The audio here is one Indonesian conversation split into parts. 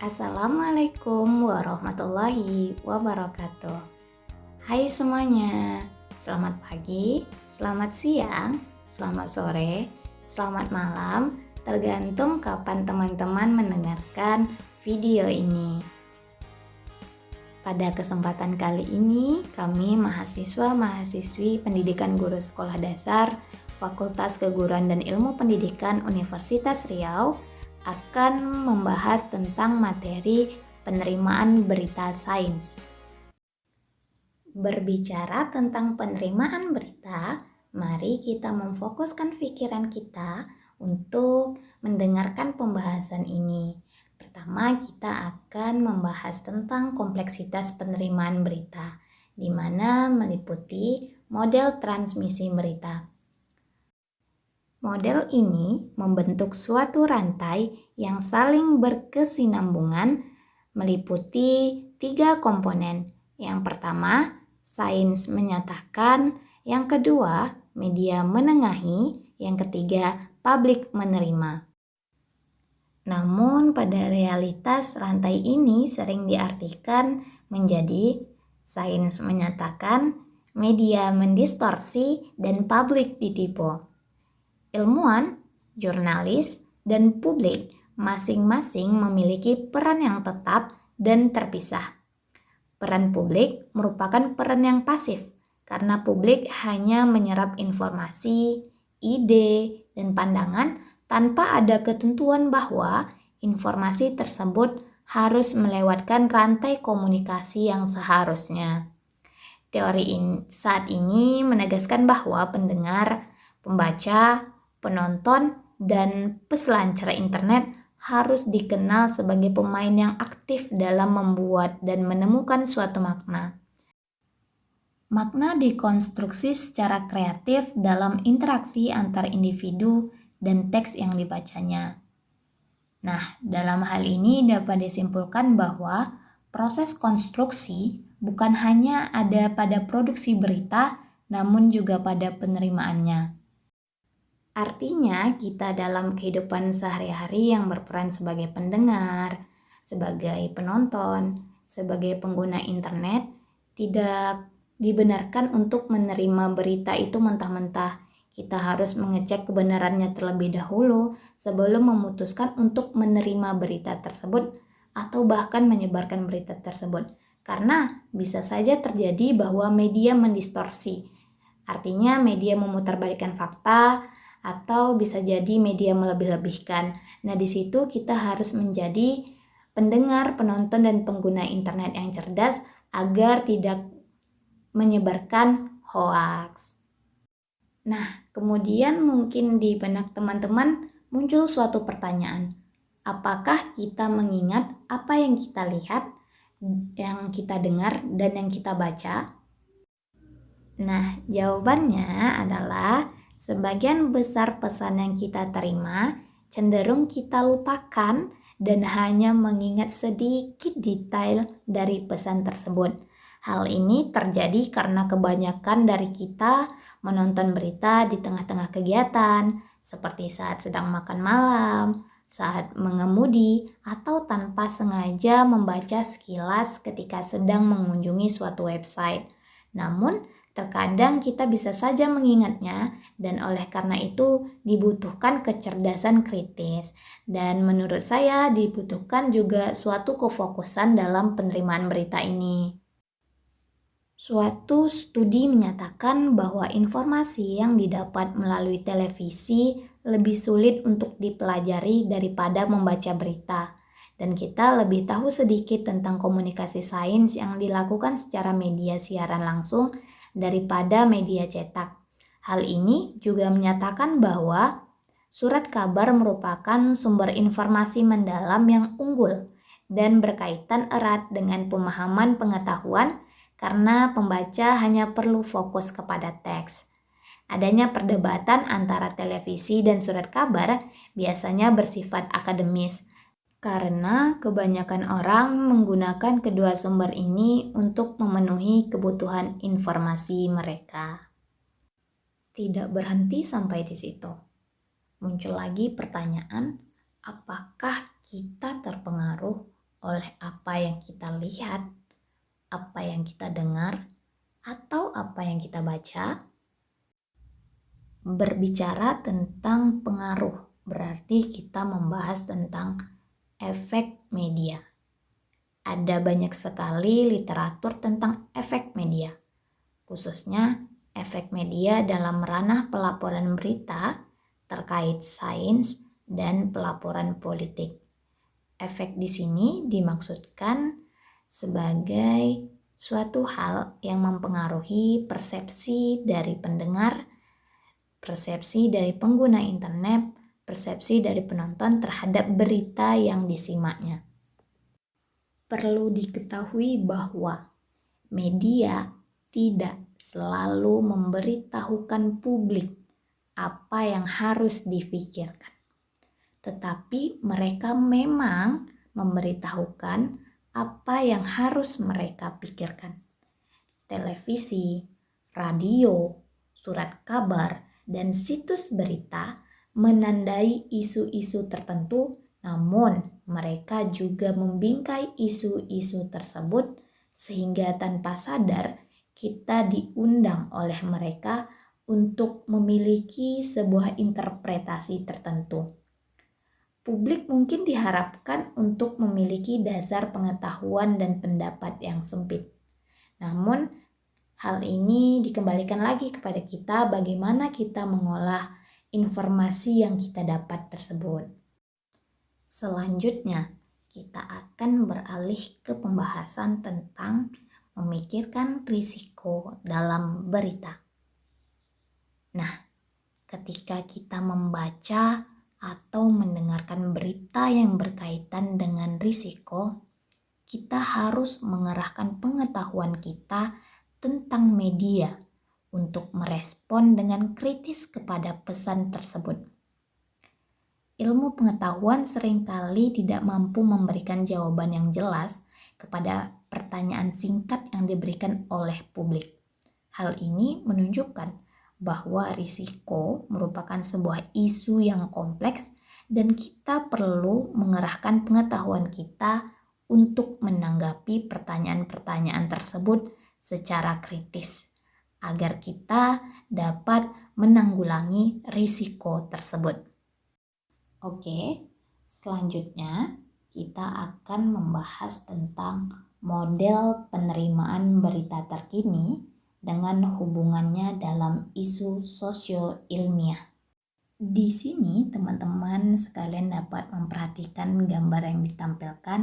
Assalamualaikum warahmatullahi wabarakatuh. Hai semuanya, selamat pagi, selamat siang, selamat sore, selamat malam, tergantung kapan teman-teman mendengarkan video ini. Pada kesempatan kali ini, kami mahasiswa-mahasiswi pendidikan guru sekolah dasar Fakultas Keguruan dan Ilmu Pendidikan Universitas Riau akan membahas tentang materi penerimaan berita sains. Berbicara tentang penerimaan berita, mari kita memfokuskan pikiran kita untuk mendengarkan pembahasan ini. Pertama, kita akan membahas tentang kompleksitas penerimaan berita, di mana meliputi model transmisi berita. Model ini membentuk suatu rantai yang saling berkesinambungan meliputi 3 komponen. Yang pertama, sains menyatakan, yang kedua, media menengahi, yang ketiga, publik menerima. Namun pada realitas rantai ini sering diartikan menjadi sains menyatakan, media mendistorsi, dan publik ditipu. Ilmuwan, jurnalis, dan publik masing-masing memiliki peran yang tetap dan terpisah. Peran publik merupakan peran yang pasif, karena publik hanya menyerap informasi, ide, dan pandangan tanpa ada ketentuan bahwa informasi tersebut harus melewatkan rantai komunikasi yang seharusnya. Teori saat ini menegaskan bahwa pendengar, pembaca, penonton, dan peselancar internet harus dikenal sebagai pemain yang aktif dalam membuat dan menemukan suatu makna. Makna dikonstruksi secara kreatif dalam interaksi antar individu dan teks yang dibacanya. Nah, dalam hal ini dapat disimpulkan bahwa proses konstruksi bukan hanya ada pada produksi berita, namun juga pada penerimaannya. Artinya, kita dalam kehidupan sehari-hari yang berperan sebagai pendengar, sebagai penonton, sebagai pengguna internet, tidak dibenarkan untuk menerima berita itu mentah-mentah. Kita harus mengecek kebenarannya terlebih dahulu sebelum memutuskan untuk menerima berita tersebut atau bahkan menyebarkan berita tersebut. Karena bisa saja terjadi bahwa media mendistorsi. Artinya media memutarbalikkan fakta, atau bisa jadi media melebih-lebihkan. Nah, di situ kita harus menjadi pendengar, penonton, dan pengguna internet yang cerdas agar tidak menyebarkan hoaks. Nah, kemudian mungkin di benak teman-teman muncul suatu pertanyaan. Apakah kita mengingat apa yang kita lihat, yang kita dengar, dan yang kita baca? Nah, jawabannya adalah sebagian besar pesan yang kita terima cenderung kita lupakan dan hanya mengingat sedikit detail dari pesan tersebut. Hal ini terjadi karena kebanyakan dari kita menonton berita di tengah-tengah kegiatan, seperti saat sedang makan malam, saat mengemudi, atau tanpa sengaja membaca sekilas ketika sedang mengunjungi suatu website. Namun, terkadang kita bisa saja mengingatnya dan oleh karena itu dibutuhkan kecerdasan kritis dan menurut saya dibutuhkan juga suatu kefokusan dalam penerimaan berita ini. Suatu studi menyatakan bahwa informasi yang didapat melalui televisi lebih sulit untuk dipelajari daripada membaca berita. Dan kita lebih tahu sedikit tentang komunikasi sains yang dilakukan secara media siaran langsung daripada media cetak. Hal ini juga menyatakan bahwa surat kabar merupakan sumber informasi mendalam yang unggul dan berkaitan erat dengan pemahaman pengetahuan karena pembaca hanya perlu fokus kepada teks. Adanya perdebatan antara televisi dan surat kabar biasanya bersifat akademis, karena kebanyakan orang menggunakan kedua sumber ini untuk memenuhi kebutuhan informasi mereka. Tidak berhenti sampai di situ. Muncul lagi pertanyaan, apakah kita terpengaruh oleh apa yang kita lihat, apa yang kita dengar, atau apa yang kita baca. Berbicara tentang pengaruh, berarti kita membahas tentang efek media. Ada banyak sekali literatur tentang efek media, khususnya efek media dalam ranah pelaporan berita terkait sains dan pelaporan politik. Efek di sini dimaksudkan sebagai suatu hal yang mempengaruhi persepsi dari pendengar, persepsi dari pengguna internet, persepsi dari penonton terhadap berita yang disimaknya. Perlu diketahui bahwa media tidak selalu memberitahukan publik apa yang harus difikirkan, tetapi mereka memang memberitahukan apa yang harus mereka pikirkan. Televisi, radio, surat kabar, dan situs berita menandai isu-isu tertentu, namun mereka juga membingkai isu-isu tersebut sehingga tanpa sadar kita diundang oleh mereka untuk memiliki sebuah interpretasi tertentu. Publik mungkin diharapkan untuk memiliki dasar pengetahuan dan pendapat yang sempit. Namun, hal ini dikembalikan lagi kepada kita bagaimana kita mengolah informasi yang kita dapat tersebut. Selanjutnya, kita akan beralih ke pembahasan tentang memikirkan risiko dalam berita. Nah, ketika kita membaca atau mendengarkan berita yang berkaitan dengan risiko, kita harus mengerahkan pengetahuan kita tentang media untuk merespon dengan kritis kepada pesan tersebut. Ilmu pengetahuan seringkali tidak mampu memberikan jawaban yang jelas kepada pertanyaan singkat yang diberikan oleh publik. Hal ini menunjukkan bahwa risiko merupakan sebuah isu yang kompleks dan kita perlu mengerahkan pengetahuan kita untuk menanggapi pertanyaan-pertanyaan tersebut secara kritis agar kita dapat menanggulangi risiko tersebut. Oke, selanjutnya kita akan membahas tentang model penerimaan berita terkini dengan hubungannya dalam isu sosio-ilmiah. Di sini teman-teman sekalian dapat memperhatikan gambar yang ditampilkan,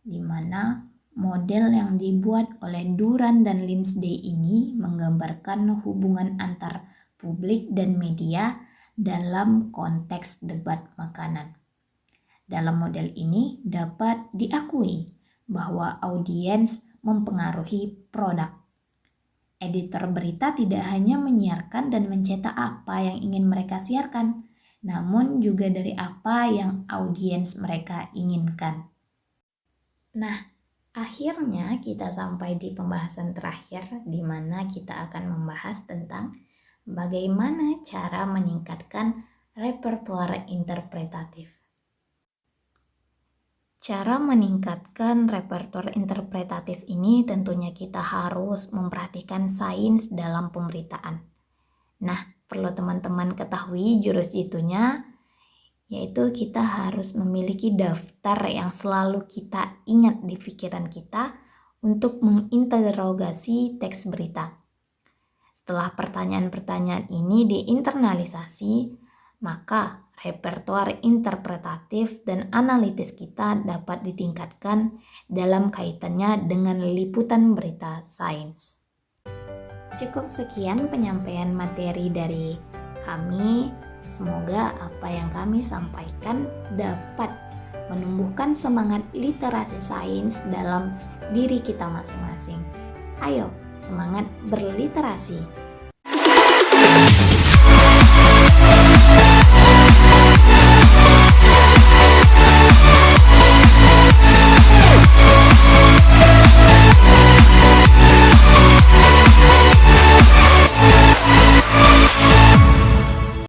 di mana model yang dibuat oleh Duran dan Lindsay ini menggambarkan hubungan antar publik dan media dalam konteks debat makanan. Dalam model ini dapat diakui bahwa audiens mempengaruhi produk. Editor berita tidak hanya menyiarkan dan mencetak apa yang ingin mereka siarkan, namun juga dari apa yang audiens mereka inginkan. Nah, akhirnya kita sampai di pembahasan terakhir di mana kita akan membahas tentang bagaimana cara meningkatkan repertoire interpretatif. Cara meningkatkan repertoire interpretatif ini tentunya kita harus memperhatikan sains dalam pemberitaan. Nah, perlu teman-teman ketahui jurus jitunya, yaitu kita harus memiliki daftar yang selalu kita ingat di pikiran kita untuk menginterogasi teks berita. Setelah pertanyaan-pertanyaan ini diinternalisasi, maka repertoire interpretatif dan analitis kita dapat ditingkatkan dalam kaitannya dengan liputan berita sains. Cukup sekian penyampaian materi dari kami. Semoga apa yang kami sampaikan dapat menumbuhkan semangat literasi sains dalam diri kita masing-masing. Ayo, semangat berliterasi!